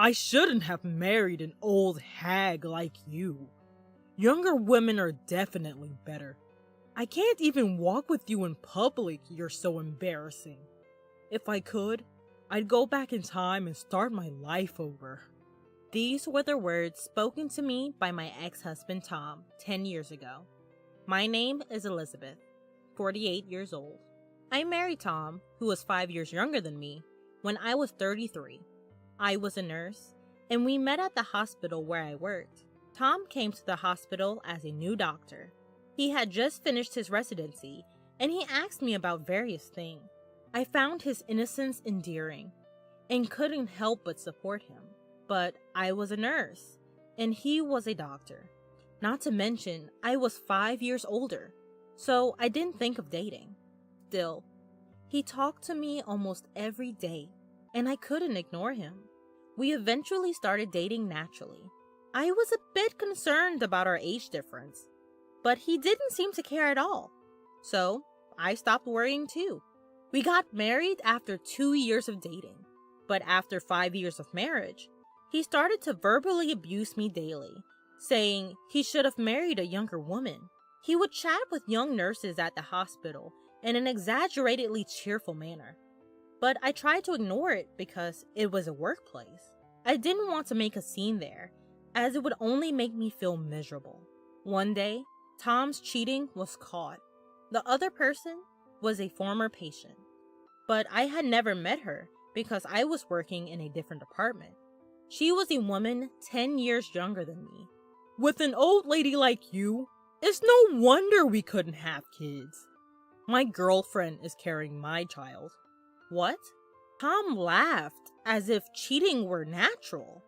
I shouldn't have married an old hag like you. Younger women are definitely better. I can't even walk with you in public, you're so embarrassing. If I could, I'd go back in time and start my life over." These were the words spoken to me by my ex-husband Tom 10 years ago. My name is Elizabeth, 48 years old. I married Tom, who was 5 years younger than me, when I was 33. I was a nurse, and we met at the hospital where I worked. Tom came to the hospital as a new doctor. He had just finished his residency, and he asked me about various things. I found his innocence endearing, and couldn't help but support him. But I was a nurse, and he was a doctor. Not to mention, I was 5 years older, so I didn't think of dating. Still, he talked to me almost every day, and I couldn't ignore him. We eventually started dating naturally. I was a bit concerned about our age difference, but he didn't seem to care at all, so I stopped worrying too. We got married after 2 years of dating, but after 5 years of marriage, he started to verbally abuse me daily, saying he should have married a younger woman. He would chat with young nurses at the hospital in an exaggeratedly cheerful manner. But I tried to ignore it because it was a workplace. I didn't want to make a scene there, as it would only make me feel miserable. One day, Tom's cheating was caught. The other person was a former patient, but I had never met her because I was working in a different department. She was a woman 10 years younger than me. "With an old lady like you, it's no wonder we couldn't have kids. My girlfriend is carrying my child." What? Tom laughed as if cheating were natural.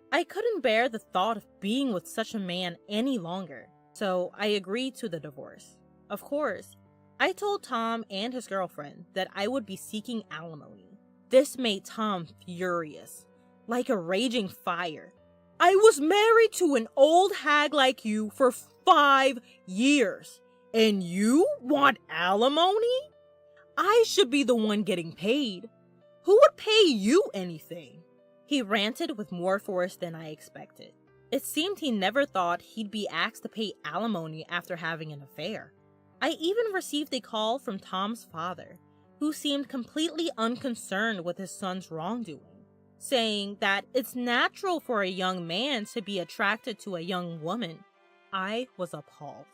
I couldn't bear the thought of being with such a man any longer, so I agreed to the divorce. Of course, I told Tom and his girlfriend that I would be seeking alimony. This made Tom furious, like a raging fire. "I was married to an old hag like you for 5 years, and you want alimony? I should be the one getting paid. Who would pay you anything?" He ranted with more force than I expected. It seemed he never thought he'd be asked to pay alimony after having an affair. I even received a call from Tom's father, who seemed completely unconcerned with his son's wrongdoing, saying that it's natural for a young man to be attracted to a young woman. I was appalled.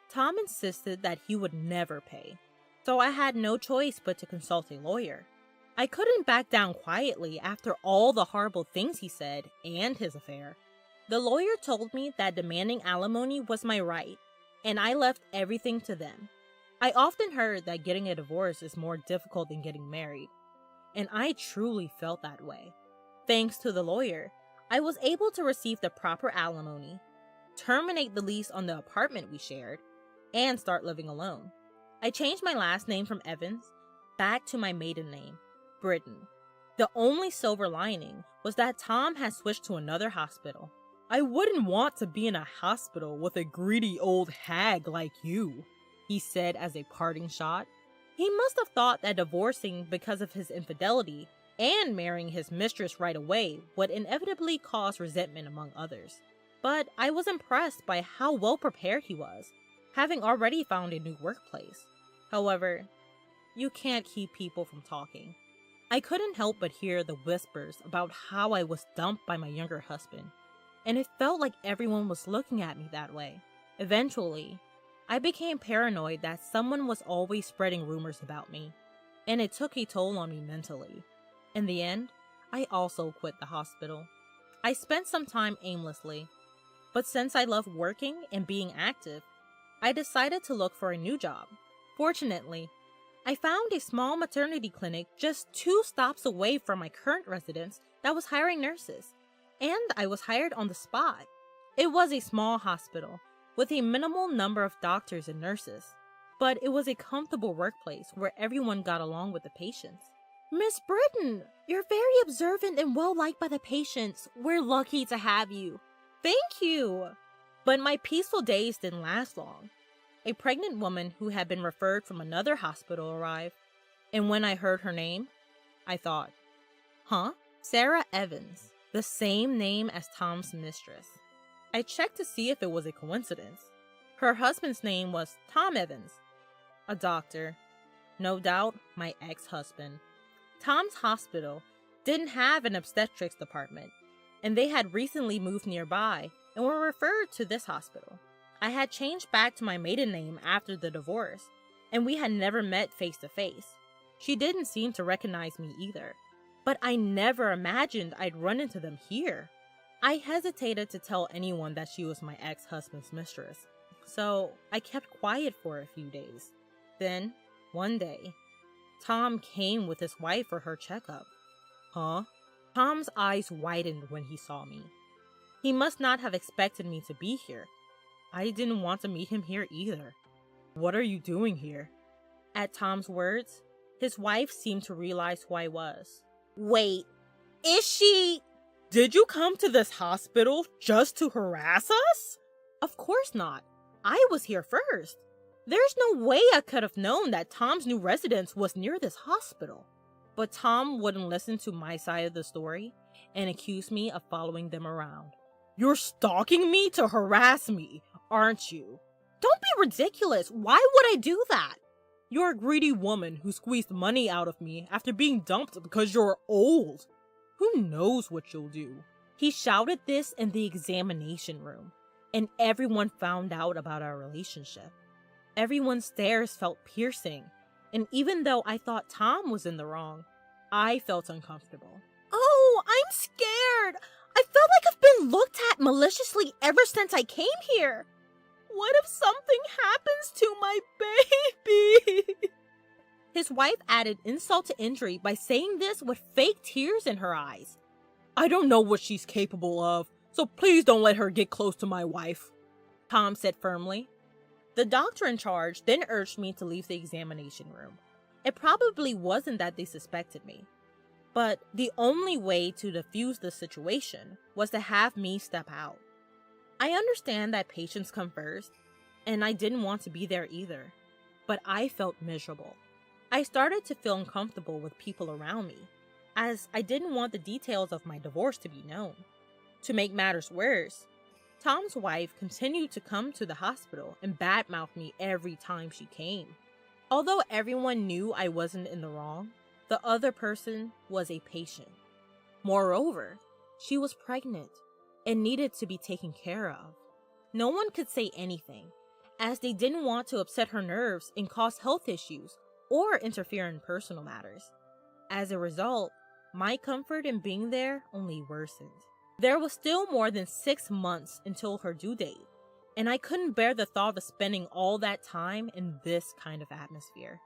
Tom insisted that he would never pay, so I had no choice but to consult a lawyer. I couldn't back down quietly after all the horrible things he said and his affair. The lawyer told me that demanding alimony was my right, and I left everything to them. I often heard that getting a divorce is more difficult than getting married, and I truly felt that way. Thanks to the lawyer, I was able to receive the proper alimony, terminate the lease on the apartment we shared, and start living alone. I changed my last name from Evans back to my maiden name, Britton. The only silver lining was that Tom had switched to another hospital. "I wouldn't want to be in a hospital with a greedy old hag like you," he said as a parting shot. He must have thought that divorcing because of his infidelity and marrying his mistress right away would inevitably cause resentment among others. But I was impressed by how well prepared he was, having already found a new workplace. However, you can't keep people from talking. I couldn't help but hear the whispers about how I was dumped by my younger husband, and it felt like everyone was looking at me that way. Eventually, I became paranoid that someone was always spreading rumors about me, and it took a toll on me mentally. In the end, I also quit the hospital. I spent some time aimlessly, but since I love working and being active, I decided to look for a new job. Fortunately, I found a small maternity clinic just 2 stops away from my current residence that was hiring nurses, and I was hired on the spot. It was a small hospital with a minimal number of doctors and nurses, but it was a comfortable workplace where everyone got along with the patients. "Miss Britton, you're very observant and well-liked by the patients. We're lucky to have you." "Thank you!" But my peaceful days didn't last long. A pregnant woman who had been referred from another hospital arrived, and when I heard her name, I thought, Sarah Evans. the same name as Tom's mistress. I checked to see if it was a coincidence. Her husband's name was Tom Evans, a doctor. No doubt, my ex-husband. Tom's hospital didn't have an obstetrics department, and they had recently moved nearby and were referred to this hospital. I had changed back to my maiden name after the divorce, and we had never met face to face. She didn't seem to recognize me either, but I never imagined I'd run into them here. I hesitated to tell anyone that she was my ex-husband's mistress, so I kept quiet for a few days. Then, one day, Tom came with his wife for her checkup. Huh? Tom's eyes widened when he saw me. He must not have expected me to be here. I didn't want to meet him here either. What are you doing here? At Tom's words, his wife seemed to realize who I was. Wait, is she... Did you come to this hospital just to harass us? Of course not. I was here first. There's no way I could have known that Tom's new residence was near this hospital. But Tom wouldn't listen to my side of the story and accused me of following them around. You're stalking me to harass me, aren't you? Don't be ridiculous. Why would I do that? You're a greedy woman who squeezed money out of me after being dumped because you're old. Who knows what you'll do? He shouted this in the examination room, and everyone found out about our relationship. Everyone's stares felt piercing, and even though I thought Tom was in the wrong, I felt uncomfortable. Oh, I'm scared! I felt like I've been looked at maliciously ever since I came here. What if something happens to my baby? His wife added insult to injury by saying this with fake tears in her eyes. I don't know what she's capable of, so please don't let her get close to my wife, Tom said firmly. The doctor in charge then urged me to leave the examination room. It probably wasn't that they suspected me, but the only way to defuse the situation was to have me step out. I understand that patients come first, and I didn't want to be there either, but I felt miserable. I started to feel uncomfortable with people around me, as I didn't want the details of my divorce to be known. To make matters worse, Tom's wife continued to come to the hospital and badmouth me every time she came. Although everyone knew I wasn't in the wrong, the other person was a patient. Moreover, she was pregnant and needed to be taken care of. No one could say anything, as they didn't want to upset her nerves and cause health issues or interfere in personal matters. As a result, my comfort in being there only worsened. There was still more than 6 months until her due date, and I couldn't bear the thought of spending all that time in this kind of atmosphere.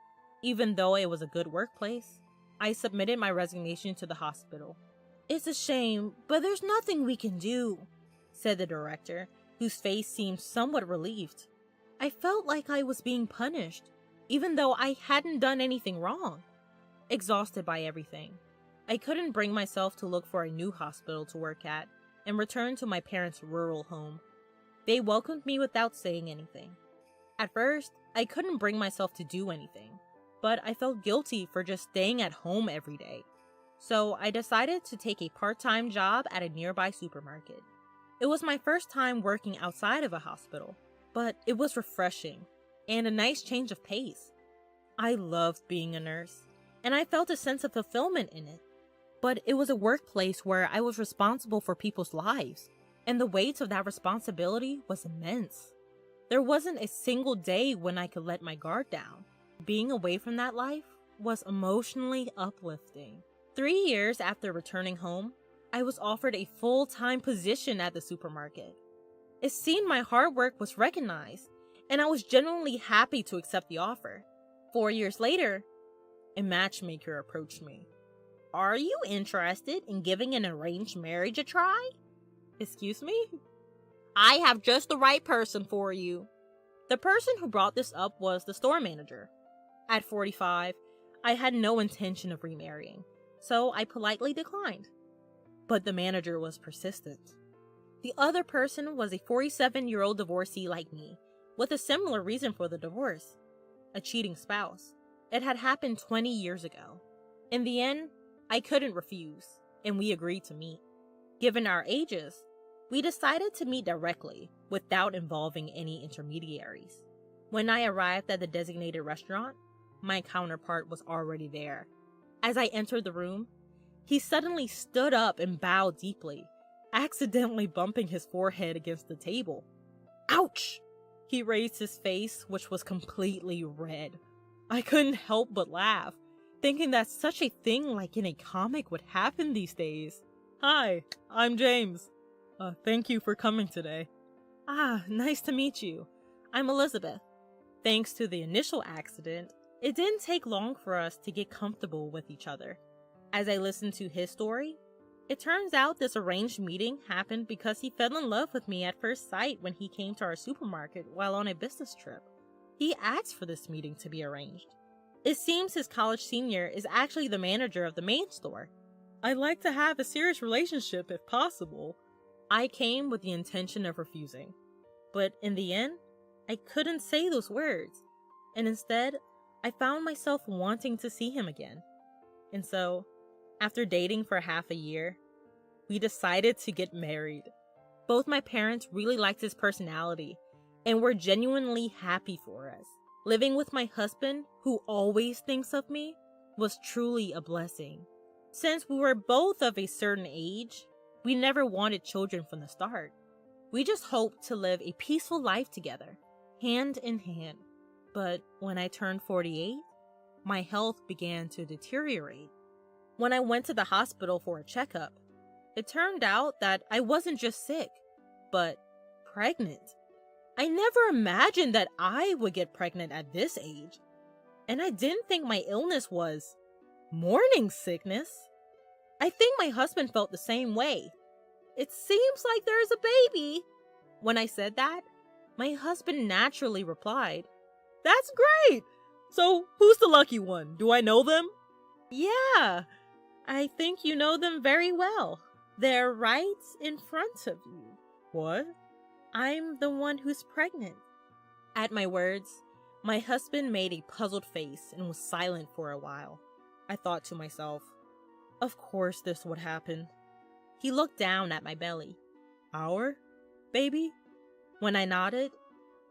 Even though it was a good workplace, I submitted my resignation to the hospital. It's a shame, but there's nothing we can do, said the director, whose face seemed somewhat relieved. I felt like I was being punished, even though I hadn't done anything wrong. Exhausted by everything, I couldn't bring myself to look for a new hospital to work at and return to my parents' rural home. They welcomed me without saying anything. At first, I couldn't bring myself to do anything, but I felt guilty for just staying at home every day. So I decided to take a part-time job at a nearby supermarket. It was my first time working outside of a hospital, but it was refreshing and a nice change of pace. I loved being a nurse, and I felt a sense of fulfillment in it. But it was a workplace where I was responsible for people's lives, and the weight of that responsibility was immense. There wasn't a single day when I could let my guard down. Being away from that life was emotionally uplifting. 3 years after returning home, I was offered a full-time position at the supermarket. It seemed my hard work was recognized, and I was genuinely happy to accept the offer. 4 years later, a matchmaker approached me. Are you interested in giving an arranged marriage a try? Excuse me? I have just the right person for you. The person who brought this up was the store manager. At 45, I had no intention of remarrying, so I politely declined. But the manager was persistent. The other person was a 47-year-old divorcee like me, with a similar reason for the divorce: a cheating spouse. It had happened 20 years ago. In the end, I couldn't refuse, and we agreed to meet. Given our ages, we decided to meet directly without involving any intermediaries. When I arrived at the designated restaurant, my counterpart was already there. As I entered the room, he suddenly stood up and bowed deeply, accidentally bumping his forehead against the table. Ouch! He raised his face, which was completely red. I couldn't help but laugh, thinking that such a thing like in a comic would happen these days. Hi, I'm James. Thank you for coming today. Ah, nice to meet you. I'm Elizabeth. Thanks to the initial accident, it didn't take long for us to get comfortable with each other. As I listened to his story, it turns out this arranged meeting happened because he fell in love with me at first sight when he came to our supermarket while on a business trip. He asked for this meeting to be arranged. It seems his college senior is actually the manager of the main store. I'd like to have a serious relationship if possible. I came with the intention of refusing, but in the end, I couldn't say those words, and instead, I found myself wanting to see him again. And so, after dating for half a year, we decided to get married. Both my parents really liked his personality and were genuinely happy for us. Living with my husband, who always thinks of me, was truly a blessing. Since we were both of a certain age, we never wanted children from the start. We just hoped to live a peaceful life together, hand in hand. But when I turned 48, my health began to deteriorate. When I went to the hospital for a checkup, it turned out that I wasn't just sick, but pregnant. I never imagined that I would get pregnant at this age, and I didn't think my illness was morning sickness. I think my husband felt the same way. It seems like there's a baby. When I said that, my husband naturally replied, That's great! So, who's the lucky one? Do I know them? Yeah, I think you know them very well. They're right in front of you. What? I'm the one who's pregnant. At my words, my husband made a puzzled face and was silent for a while. I thought to myself, of course this would happen. He looked down at my belly. Our baby? When I nodded,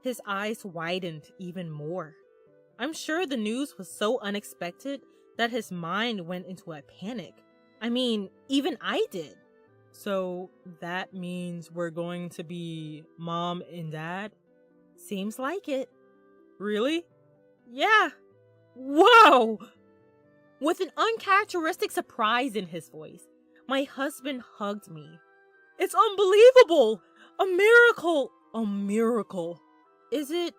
his eyes widened even more. I'm sure the news was so unexpected that his mind went into a panic. I mean, even I did. So that means we're going to be mom and dad? Seems like it. Really? Yeah. Whoa! With an uncharacteristic surprise in his voice, my husband hugged me. It's unbelievable! A miracle! A miracle. Is it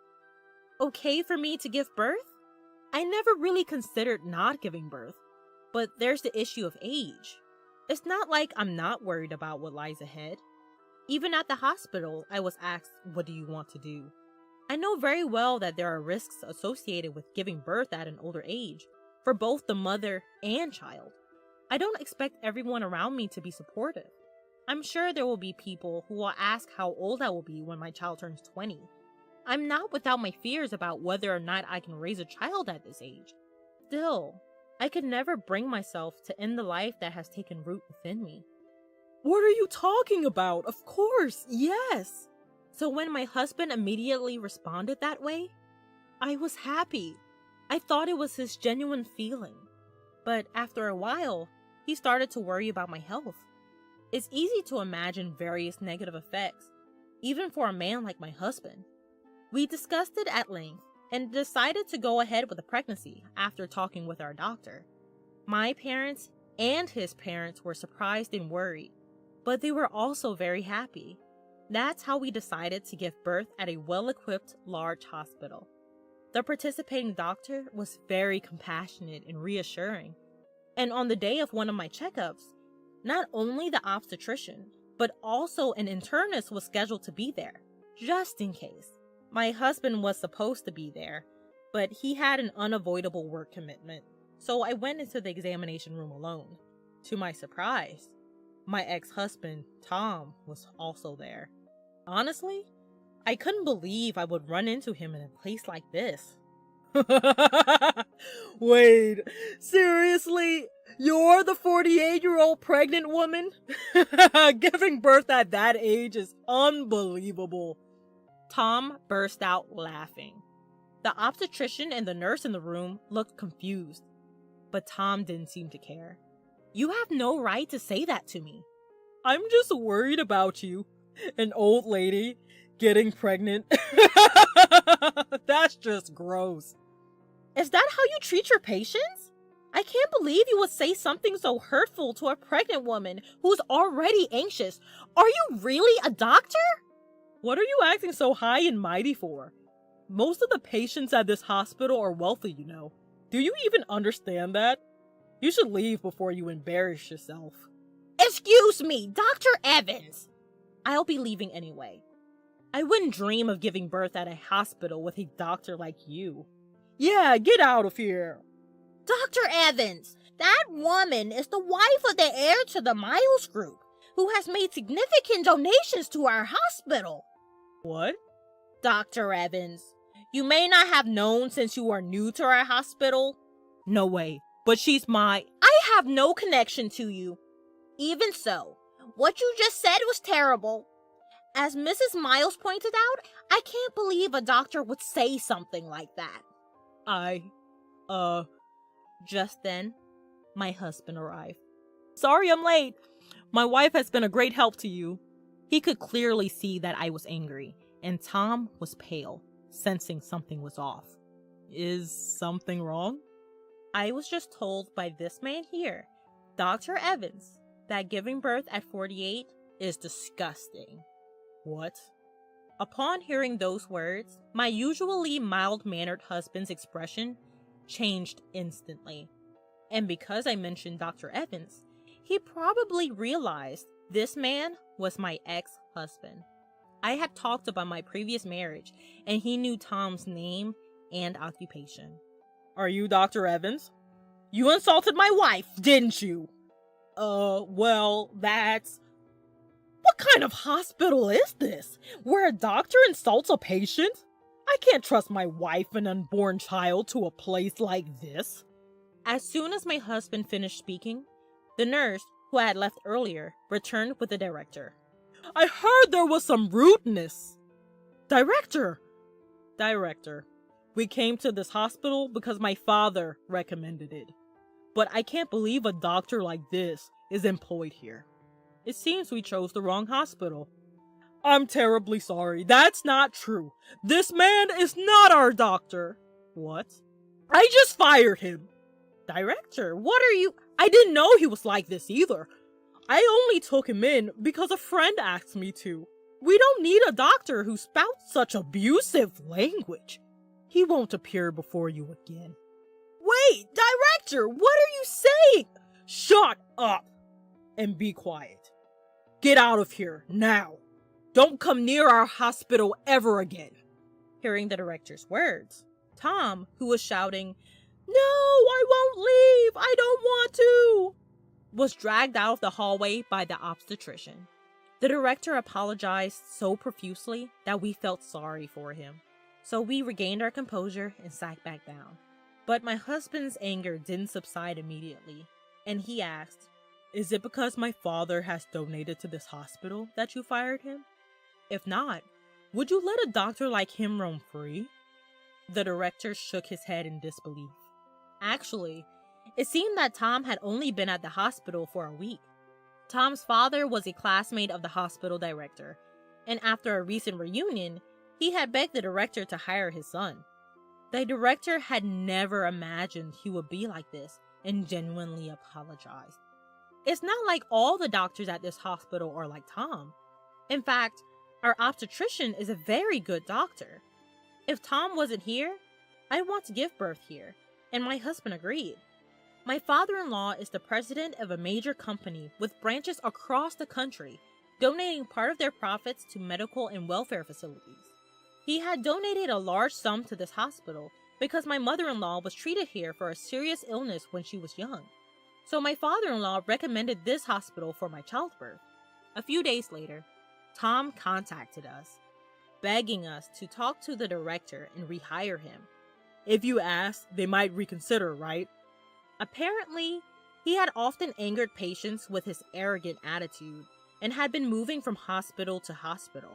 okay for me to give birth? I never really considered not giving birth, but there's the issue of age. It's not like I'm not worried about what lies ahead. Even at the hospital, I was asked, what do you want to do? I know very well that there are risks associated with giving birth at an older age, for both the mother and child. I don't expect everyone around me to be supportive. I'm sure there will be people who will ask how old I will be when my child turns 20. I'm not without my fears about whether or not I can raise a child at this age. Still, I could never bring myself to end the life that has taken root within me. What are you talking about? Of course, yes! So when my husband immediately responded that way, I was happy. I thought it was his genuine feeling. But after a while, he started to worry about my health. It's easy to imagine various negative effects, even for a man like my husband. We discussed it at length and decided to go ahead with the pregnancy after talking with our doctor. My parents and his parents were surprised and worried, but they were also very happy. That's how we decided to give birth at a well-equipped, large hospital. The participating doctor was very compassionate and reassuring, and on the day of one of my checkups, not only the obstetrician, but also an internist was scheduled to be there, just in case. My husband was supposed to be there, but he had an unavoidable work commitment, so I went into the examination room alone. To my surprise, my ex-husband, Tom, was also there. Honestly, I couldn't believe I would run into him in a place like this. Wait, seriously? You're the 48-year-old pregnant woman? Giving birth at that age is unbelievable. Tom burst out laughing. The obstetrician and the nurse in the room looked confused, but Tom didn't seem to care. You have no right to say that to me. I'm just worried about you. An old lady getting pregnant. That's just gross. Is that how you treat your patients? I can't believe you would say something so hurtful to a pregnant woman who's already anxious. Are you really a doctor? What are you acting so high and mighty for? Most of the patients at this hospital are wealthy, you know. Do you even understand that? You should leave before you embarrass yourself. Excuse me, Dr. Evans. I'll be leaving anyway. I wouldn't dream of giving birth at a hospital with a doctor like you. Yeah, get out of here. Dr. Evans, that woman is the wife of the heir to the Miles Group, who has made significant donations to our hospital. What? Dr. Evans, you may not have known since you are new to our hospital. No way, but she's I have no connection to you. Even so, what you just said was terrible. As Mrs. Miles pointed out, I can't believe a doctor would say something like that. Just then, my husband arrived. Sorry I'm late. My wife has been a great help to you. He could clearly see that I was angry, and Tom was pale, sensing something was off. Is something wrong? I was just told by this man here, Dr. Evans, that giving birth at 48 is disgusting. What? Upon hearing those words, my usually mild-mannered husband's expression changed instantly. And because I mentioned Dr. Evans, he probably realized this man was my ex-husband. I had talked about my previous marriage, and he knew Tom's name and occupation. Are you Dr. Evans? You insulted my wife, didn't you? Well, that's... What kind of hospital is this, where a doctor insults a patient? I can't trust my wife and unborn child to a place like this. As soon as my husband finished speaking, the nurse, who had left earlier, returned with the director. I heard there was some rudeness. Director, we came to this hospital because my father recommended it. But I can't believe a doctor like this is employed here. It seems we chose the wrong hospital. I'm terribly sorry. That's not true. This man is not our doctor. What? I just fired him. Director, what are you... I didn't know he was like this either. I only took him in because a friend asked me to. We don't need a doctor who spouts such abusive language. He won't appear before you again. Wait, director, what are you saying? Shut up and be quiet. Get out of here now. Don't come near our hospital ever again. Hearing the director's words, Tom, who was shouting, "No, I won't leave, I don't want to," was dragged out of the hallway by the obstetrician. The director apologized so profusely that we felt sorry for him. So we regained our composure and sat back down. But my husband's anger didn't subside immediately, and he asked, "Is it because my father has donated to this hospital that you fired him? If not, would you let a doctor like him roam free?" The director shook his head in disbelief. Actually, it seemed that Tom had only been at the hospital for a week. Tom's father was a classmate of the hospital director, and after a recent reunion, he had begged the director to hire his son. The director had never imagined he would be like this and genuinely apologized. It's not like all the doctors at this hospital are like Tom. In fact, our obstetrician is a very good doctor. If Tom wasn't here, I'd want to give birth here, and my husband agreed. My father-in-law is the president of a major company with branches across the country, donating part of their profits to medical and welfare facilities. He had donated a large sum to this hospital because my mother-in-law was treated here for a serious illness when she was young. So my father-in-law recommended this hospital for my childbirth. A few days later, Tom contacted us, begging us to talk to the director and rehire him. If you ask, they might reconsider, right? Apparently, he had often angered patients with his arrogant attitude and had been moving from hospital to hospital.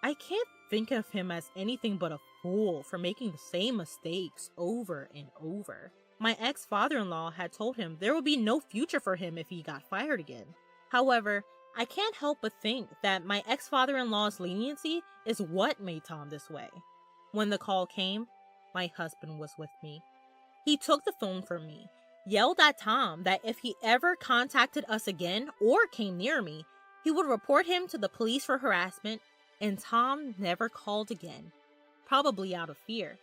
I can't think of him as anything but a fool for making the same mistakes over and over. My ex-father-in-law had told him there would be no future for him if he got fired again. However, I can't help but think that my ex-father-in-law's leniency is what made Tom this way. When the call came, my husband was with me. He took the phone from me, yelled at Tom that if he ever contacted us again or came near me, he would report him to the police for harassment, and Tom never called again, probably out of fear.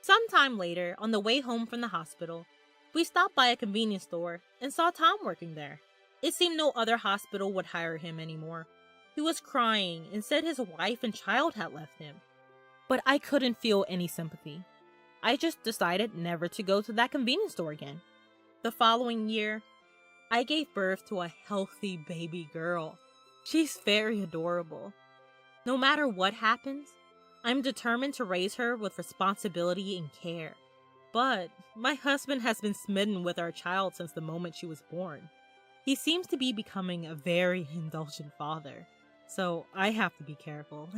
Sometime later, on the way home from the hospital, we stopped by a convenience store and saw Tom working there. It seemed no other hospital would hire him anymore. He was crying and said his wife and child had left him. But I couldn't feel any sympathy. I just decided never to go to that convenience store again. The following year, I gave birth to a healthy baby girl. She's very adorable. No matter what happens, I'm determined to raise her with responsibility and care. But my husband has been smitten with our child since the moment she was born. He seems to be becoming a very indulgent father, so I have to be careful.